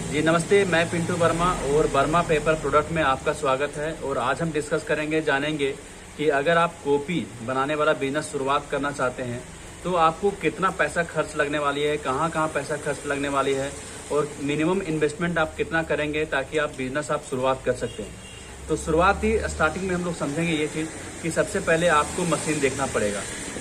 जी नमस्ते, मैं पिंटू वर्मा और वर्मा पेपर प्रोडक्ट में आपका स्वागत है। और आज हम डिस्कस करेंगे, जानेंगे कि अगर आप कॉपी बनाने वाला बिजनेस शुरुआत करना चाहते हैं तो आपको कितना पैसा खर्च लगने वाली है, कहाँ कहाँ पैसा खर्च लगने वाली है और मिनिमम इन्वेस्टमेंट आप कितना करेंगे ताकि आप बिजनेस आप शुरुआत कर सकते हैं। तो शुरुआती स्टार्टिंग में हम लोग समझेंगे ये चीज़ कि सबसे पहले आपको मशीन देखना पड़ेगा।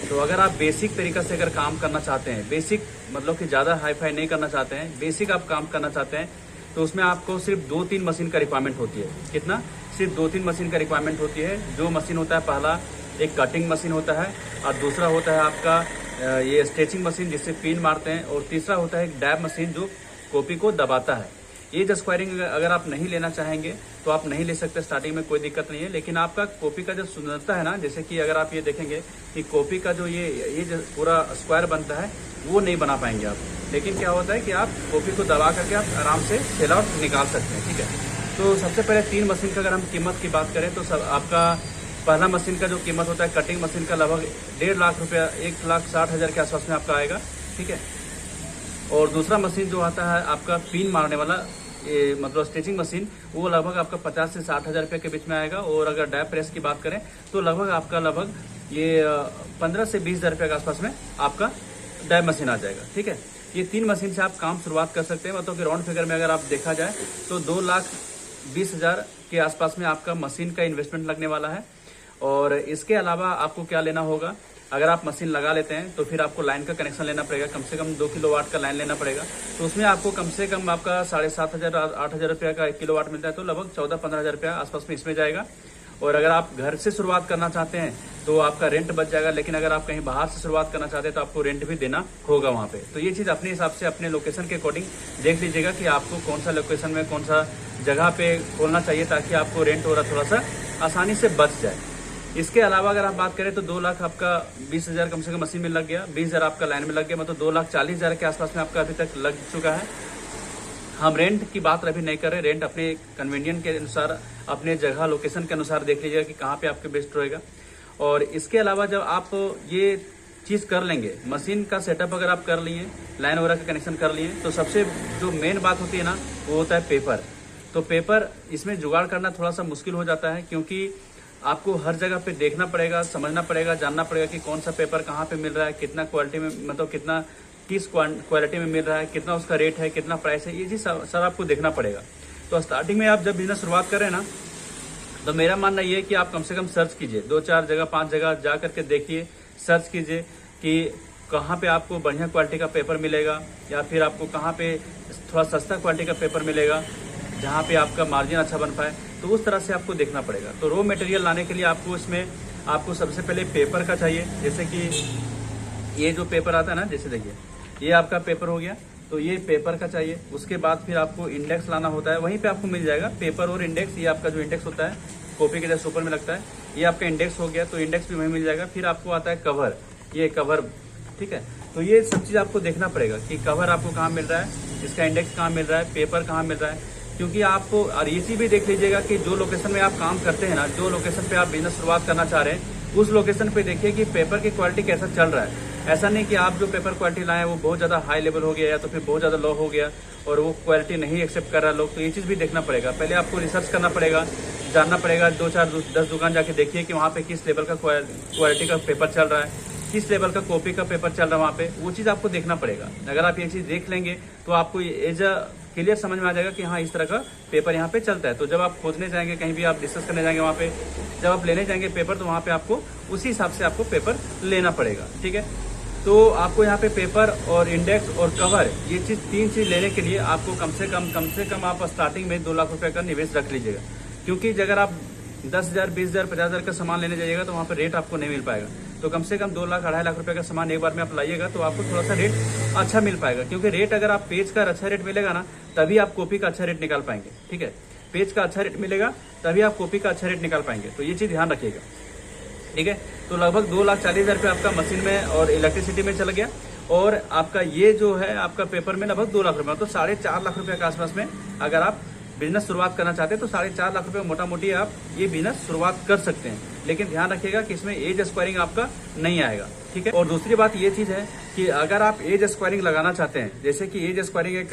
तो अगर आप बेसिक तरीक़ा से अगर काम करना चाहते हैं, बेसिक मतलब कि ज़्यादा हाई फाई नहीं करना चाहते हैं, बेसिक आप काम करना चाहते हैं, तो उसमें आपको सिर्फ 2-3 मशीन का रिक्वायरमेंट होती है। कितना? सिर्फ 2-3 मशीन का रिक्वायरमेंट होती है। जो मशीन होता है, पहला एक कटिंग मशीन होता है और दूसरा होता है आपका ये स्ट्रेचिंग मशीन जिससे पिन मारते हैं, और तीसरा होता है एक डैब मशीन जो कॉपी को दबाता है। एज स्क्वायरिंग अगर आप नहीं लेना चाहेंगे तो आप नहीं ले सकते, स्टार्टिंग में कोई दिक्कत नहीं है। लेकिन आपका कॉपी का जो सुंदरता है ना, जैसे कि अगर आप ये देखेंगे कि कॉपी का जो ये जो पूरा स्क्वायर बनता है वो नहीं बना पाएंगे आप। लेकिन क्या होता है कि आप कॉपी को दबा करके आप आराम से सेल आउट निकाल सकते हैं। ठीक है, तो सबसे पहले 3 मशीन का अगर हम कीमत की बात करें तो सब आपका पहला मशीन का जो कीमत होता है कटिंग मशीन का लगभग 1.5 लाख रुपया, 1,60,000 के आसपास में आपका आएगा। ठीक है, और दूसरा मशीन जो आता है आपका पिन मारने वाला मतलब स्टिचिंग मशीन, वो लगभग आपका 50 से 60,000 रुपये के बीच में आएगा। और अगर डैब प्रेस की बात करें तो लगभग ये 15 से 20,000 रुपये के आसपास में आपका डैब मशीन आ जाएगा। ठीक है, ये 3 मशीन से आप काम शुरुआत कर सकते हैं। मतलब कि राउंड फिगर में अगर आप देखा जाए तो 2,20,000 के आसपास में आपका मशीन का इन्वेस्टमेंट लगने वाला है। और इसके अलावा आपको क्या लेना होगा, अगर आप मशीन लगा लेते हैं तो फिर आपको लाइन का कनेक्शन लेना पड़ेगा, कम से कम 2 किलोवाट का लाइन लेना पड़ेगा। तो उसमें आपको कम से कम आपका 7,500 8,000 रुपया का 1 किलोवाट मिलता है, तो लगभग 14-15,000 रुपया आसपास में इसमें जाएगा। और अगर आप घर से शुरुआत करना चाहते हैं तो आपका रेंट बच जाएगा। लेकिन अगर आप कहीं बाहर से शुरुआत करना चाहते हैं तो आपको रेंट भी देना होगा वहाँ पे। तो ये चीज़ अपने हिसाब से अपने लोकेशन के अकॉर्डिंग देख लीजिएगा कि आपको कौन सा लोकेशन में कौन सा जगह पे खोलना चाहिए ताकि आपको रेंट और थोड़ा सा आसानी से बच जाए। इसके अलावा अगर आप बात करें तो 2 लाख आपका 20,000 कम से कम मशीन में लग गया, 20,000 आपका लाइन में लग गया, मतलब 2,40,000 के आसपास में आपका अभी तक लग चुका है। हम रेंट की बात अभी नहीं कर रहे, रेंट अपने कन्वीनियंट के अनुसार, अपने जगह लोकेशन के अनुसार देख लीजिएगा कि कहाँ पे आपके बेस्ट रहेगा। और इसके अलावा जब आप ये चीज़ कर लेंगे, मशीन का सेटअप अगर आप कर लिए, लाइन वगैरह का कनेक्शन कर लिए, तो सबसे जो मेन बात होती है ना वो होता है पेपर। तो पेपर इसमें जुगाड़ करना थोड़ा सा मुश्किल हो जाता है, क्योंकि आपको हर जगह पे देखना पड़ेगा, समझना पड़ेगा, जानना पड़ेगा कि कौन सा पेपर कहाँ पे मिल रहा है, कितना क्वालिटी में, मतलब कितना किस क्वालिटी में मिल रहा है, कितना उसका रेट है, कितना प्राइस है, ये चीज़ सर आपको देखना पड़ेगा। तो स्टार्टिंग में आप जब बिजनेस शुरुआत करें ना, तो मेरा मानना ये है कि आप कम से कम सर्च कीजिए, 2-4 जगह 5 जगह जा करके देखिए, सर्च कीजिए कि कहाँ पे आपको बढ़िया क्वालिटी का पेपर मिलेगा या फिर आपको कहाँ पे थोड़ा सस्ता क्वालिटी का पेपर मिलेगा जहाँ पे आपका मार्जिन अच्छा बन पाए। तो उस तरह से आपको देखना पड़ेगा। तो रॉ मटेरियल लाने के लिए आपको इसमें आपको सबसे पहले पेपर का चाहिए। जैसे कि ये जो पेपर आता है ना, जैसे देखिए ये आपका पेपर हो गया, तो ये पेपर का चाहिए। उसके बाद फिर आपको इंडेक्स लाना होता है, वहीं पे आपको मिल जाएगा पेपर और इंडेक्स। ये आपका जो इंडेक्स होता है कॉपी के जैसे ऊपर में लगता है, ये आपका इंडेक्स हो गया, तो इंडेक्स भी वहीं मिल जाएगा। फिर आपको आता है कवर, ये कवर। ठीक है, तो ये सब चीज़ आपको देखना पड़ेगा कि कवर आपको कहाँ मिल रहा है, इसका इंडेक्स कहाँ मिल रहा है, पेपर कहाँ मिल रहा है। क्योंकि आपको और ये चीज़ भी देख लीजिएगा कि जो लोकेशन में आप काम करते हैं ना, जो लोकेशन पे आप बिजनेस शुरुआत करना चाह रहे हैं, उस लोकेशन पे देखिए कि पेपर की क्वालिटी कैसा चल रहा है। ऐसा नहीं कि आप जो पेपर क्वालिटी लाए हैं वो बहुत ज़्यादा हाई लेवल हो गया या तो फिर बहुत ज़्यादा लो हो गया और वो क्वालिटी नहीं एक्सेप्ट कर रहा लोग। तो ये चीज़ भी देखना पड़ेगा। पहले आपको रिसर्च करना पड़ेगा, जानना पड़ेगा, 2-4-10 दुकान जाके देखिए कि वहाँ पे किस लेवल का क्वालिटी का पेपर चल रहा है, किस लेवल का कॉपी का पेपर चल रहा है वहाँ पे, वो चीज़ आपको देखना पड़ेगा। अगर आप ये चीज़ देख लेंगे तो आपको एज अ क्लियर समझ में आ जाएगा कि हाँ इस तरह का पेपर यहाँ पे चलता है। तो जब आप खोजने जाएंगे, कहीं भी आप डिस्कस करने जाएंगे, वहाँ पे जब आप लेने जाएंगे पेपर, तो वहाँ पे आपको उसी हिसाब से आपको पेपर लेना पड़ेगा। ठीक है, तो आपको यहाँ पे पेपर और इंडेक्स और कवर, ये चीज़ 3 चीज़ लेने के लिए आपको कम से कम आप स्टार्टिंग में 2 लाख रुपये का निवेश रख लीजिएगा। क्योंकि अगर आप 10,000, 20,000, 50,000 का सामान लेने जाइएगा तो वहाँ पर रेट आपको नहीं मिल पाएगा। तो कम से कम 2 लाख 2.5 लाख रुपए का सामान एक बार में आप लाइएगा तो आपको थोड़ा सा रेट अच्छा मिल पाएगा। क्योंकि रेट अगर आप पेज का अच्छा रेट मिलेगा ना, तभी आप कॉपी का अच्छा रेट निकाल पाएंगे। ठीक है, पेज का अच्छा रेट मिलेगा तभी आप कॉपी का अच्छा रेट निकाल पाएंगे। तो ये चीज़ ध्यान रखिएगा। ठीक है, तो लगभग 2,40,000 रुपये आपका मशीन में और इलेक्ट्रिसिटी में चल गया। और आपका ये जो है आपका पेपर में लगभग 2 लाख रुपये, तो 4.5 लाख रुपये के आसपास में अगर आप बिजनेस शुरुआत करना चाहते हैं तो 4.5 लाख रुपए मोटा मोटी आप ये बिजनेस शुरुआत कर सकते हैं। लेकिन ध्यान रखिएगा कि इसमें एज स्क्वायरिंग आपका नहीं आएगा, ठीक है। और दूसरी बात ये चीज है कि अगर आप एज स्क्वायरिंग लगाना चाहते हैं, जैसे कि एज स्क्वायरिंग एक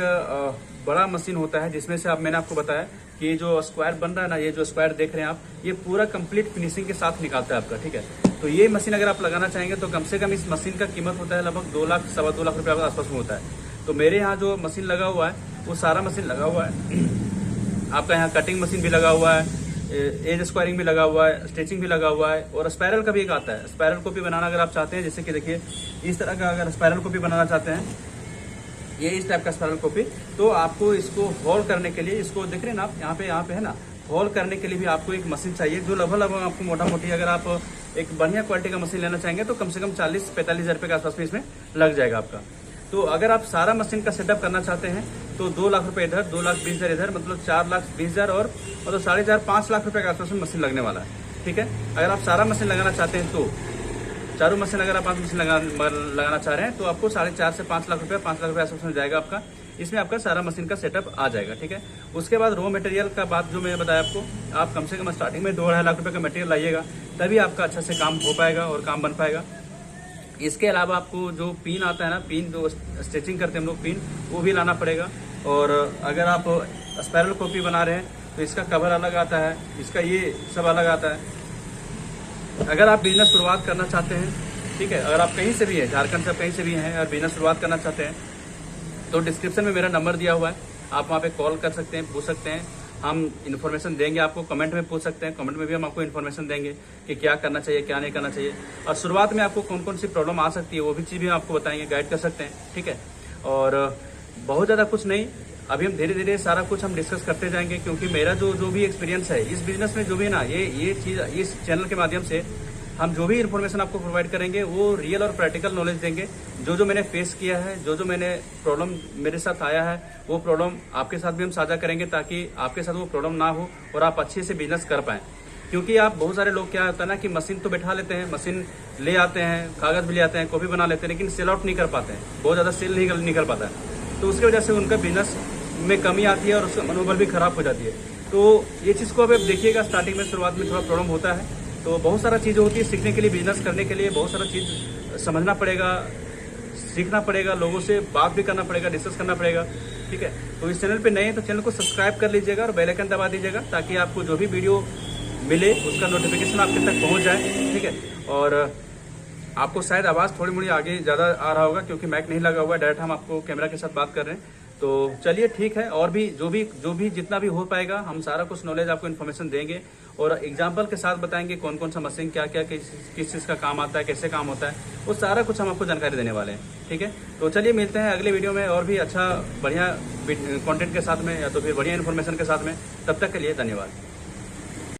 बड़ा मशीन होता है जिसमें से मैंने आपको बताया कि ये जो स्क्वायर बन रहा है ना, ये जो स्क्वायर देख रहे हैं आप, ये पूरा कंप्लीट फिनिशिंग के साथ निकालता है आपका, ठीक है। तो ये मशीन अगर आप लगाना चाहेंगे तो कम से कम इस मशीन का कीमत होता है लगभग 2 लाख 2.25 लाख रुपए के आसपास में होता है। तो मेरे यहाँ जो मशीन लगा हुआ है वो सारा मशीन लगा हुआ है। आपका यहाँ कटिंग मशीन भी लगा हुआ है, एज स्क्वायरिंग भी लगा हुआ है, स्टिचिंग भी लगा हुआ है और स्पायरल का भी एक आता है। स्पायरल कॉपी बनाना अगर आप चाहते हैं, जैसे कि देखिए इस तरह का अगर स्पायरल कॉपी बनाना चाहते हैं, ये इस टाइप का स्पायरल कॉपी, तो आपको इसको होल करने के लिए, इसको देख रहे हैं ना आप यहाँ पे है ना, होल करने के लिए भी आपको एक मशीन चाहिए जो लगभग आपको मोटा मोटी अगर आप एक बढ़िया क्वालिटी का मशीन लेना चाहेंगे तो कम से कम 40-45 हज़ार रुपये के आसपास में इसमें लग जाएगा आपका। तो अगर आप सारा मशीन का सेटअप करना चाहते हैं तो 2 लाख रुपए इधर, 2,20,000 इधर, मतलब 4,20,000 और मतलब 4.5 लाख रुपए के आसपास में मशीन लगने वाला है, ठीक है। अगर आप सारा मशीन लगाना चाहते हैं तो चारों मशीन अगर आप 5 मशीन लगाना चाह रहे हैं तो आपको 4.5 से 5 लाख रुपये, 5 लाख रुपये आसपास में जाएगा आपका। इसमें आपका सारा मशीन का सेटअप आ जाएगा, ठीक है। उसके बाद रॉ मटेरियल का बात जो मैंने बताया आपको, आप कम से कम स्टार्टिंग में 2-2.5 लाख रुपये का मटेरियल लाइएगा, तभी आपका अच्छा से काम हो पाएगा और काम बन पाएगा। इसके अलावा आपको जो पिन आता है ना, पिन जो स्टिचिंग करते हैं हम लोग पिन, वो भी लाना पड़ेगा। और अगर आप स्पायरल कॉपी बना रहे हैं तो इसका कवर अलग आता है, इसका ये सब अलग आता है। अगर आप बिजनेस शुरुआत करना चाहते हैं, ठीक है, अगर आप कहीं से भी हैं, झारखंड से कहीं से भी हैं और बिजनेस शुरुआत करना चाहते हैं तो डिस्क्रिप्शन में मेरा नंबर दिया हुआ है, आप वहाँ पे कॉल कर सकते हैं, पूछ सकते हैं, हम इन्फॉर्मेशन देंगे आपको। कमेंट में पूछ सकते हैं, कमेंट में भी हम आपको इन्फॉर्मेशन देंगे कि क्या करना चाहिए, क्या नहीं करना चाहिए। और शुरुआत में आपको कौन कौन सी प्रॉब्लम आ सकती है वो भी चीज़ भी आपको बताएंगे, गाइड कर सकते हैं, ठीक है। और बहुत ज़्यादा कुछ नहीं, अभी हम धीरे धीरे सारा कुछ हम डिस्कस करते जाएंगे, क्योंकि मेरा जो भी एक्सपीरियंस है इस बिजनेस में, जो भी है ना, ये चीज़ इस चैनल के माध्यम से हम जो भी इन्फॉर्मेशन आपको प्रोवाइड करेंगे वो रियल और प्रैक्टिकल नॉलेज देंगे। जो मैंने फेस किया है, जो मैंने प्रॉब्लम मेरे साथ आया है, वो प्रॉब्लम आपके साथ भी हम साझा करेंगे ताकि आपके साथ वो प्रॉब्लम ना हो और आप अच्छे से बिजनेस कर पाएँ। क्योंकि आप बहुत सारे लोग क्या होता है ना कि मशीन तो बैठा लेते हैं, मशीन ले आते हैं, कागज़ भी ले आते हैं, कॉपी बना लेते हैं, लेकिन सेल आउट नहीं कर पाते हैं, बहुत ज़्यादा सेल नहीं कर पाता है। तो उसकी वजह से उनका बिजनेस में कमी आती है और उसका मनोबल भी खराब हो जाती है। तो ये चीज़ को अब आप देखिएगा, स्टार्टिंग में शुरुआत में थोड़ा प्रॉब्लम होता है, तो बहुत सारा चीज़ होती है सीखने के लिए, बिजनेस करने के लिए बहुत सारा चीज़ समझना पड़ेगा, सीखना पड़ेगा, लोगों से बात भी करना पड़ेगा, डिस्कस करना पड़ेगा, ठीक है। तो इस चैनल पे नए हैं तो चैनल को सब्सक्राइब कर लीजिएगा और बेल आइकन दबा दीजिएगा ताकि आपको जो भी वीडियो मिले उसका नोटिफिकेशन आपके तक पहुँच जाए, ठीक है। और आपको शायद आवाज़ थोड़ी मोड़ी आगे ज़्यादा आ रहा होगा क्योंकि माइक नहीं लगा हुआ है, डायरेक्ट हम आपको कैमरा के साथ बात कर रहे हैं। तो चलिए ठीक है, और भी जो भी जितना भी हो पाएगा हम सारा कुछ नॉलेज आपको इन्फॉर्मेशन देंगे और एग्जाम्पल के साथ बताएंगे कौन कौन सा मशीन क्या क्या किस चीज़ का काम आता है, कैसे काम होता है, वो सारा कुछ हम आपको जानकारी देने वाले हैं, ठीक है। तो चलिए मिलते हैं अगले वीडियो में और भी अच्छा बढ़िया कंटेंट के साथ में या तो फिर बढ़िया इन्फॉर्मेशन के साथ में। तब तक के लिए धन्यवाद।